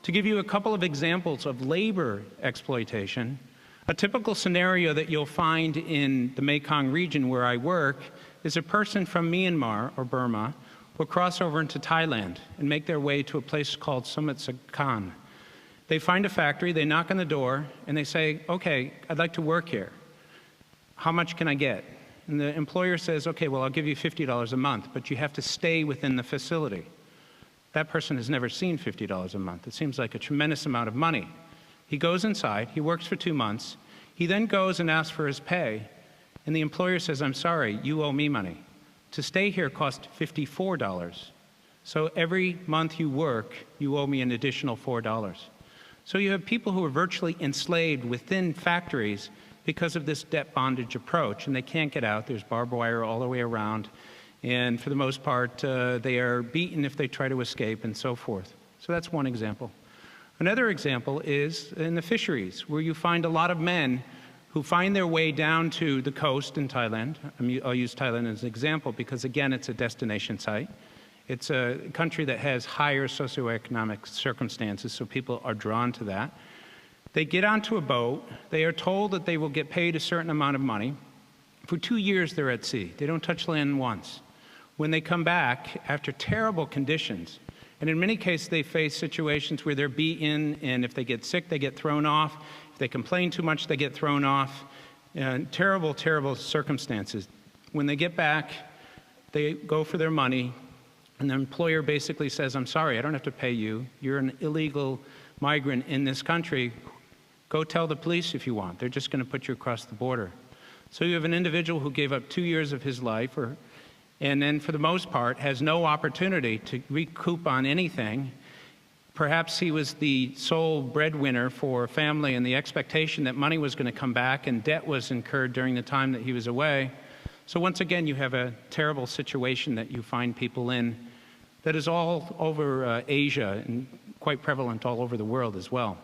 To give you a couple of examples of labor exploitation, a typical scenario that you'll find in the Mekong region where I work is a person from Myanmar or Burma will cross over into Thailand and make their way to a place called Samut Sakhon. They find a factory, they knock on the door, and they say, okay, I'd like to work here. How much can I get? And the employer says, okay, well, I'll give you $50 a month, but you have to stay within the facility. That person has never seen $50 a month. It seems like a tremendous amount of money. He goes inside, he works for 2 months, he then goes and asks for his pay, and the employer says, I'm sorry, you owe me money. To stay here costs $54. So every month you work, you owe me an additional $4. So you have people who are virtually enslaved within factories because of this debt bondage approach, and they can't get out. There's barbed wire all the way around, and for the most part, they are beaten if they try to escape and so forth. So that's one example. Another example is in the fisheries, where you find a lot of men who find their way down to the coast in Thailand. I'll use Thailand as an example because, again, it's a destination site. It's a country that has higher socioeconomic circumstances, so people are drawn to that. They get onto a boat. They are told that they will get paid a certain amount of money. For 2 years, they're at sea. They don't touch land once. When they come back, after terrible conditions, and in many cases, they face situations where they're beaten, and if they get sick, they get thrown off. If they complain too much, they get thrown off. Terrible, terrible circumstances. When they get back, they go for their money, and the employer basically says, I'm sorry, I don't have to pay you. You're an illegal migrant in this country. Go tell the police if you want. They're just going to put you across the border. So you have an individual who gave up 2 years of his life, and then for the most part has no opportunity to recoup on anything. Perhaps he was the sole breadwinner for a family, and the expectation that money was going to come back and debt was incurred during the time that he was away. So once again, you have a terrible situation that you find people in that is all over Asia and quite prevalent all over the world as well.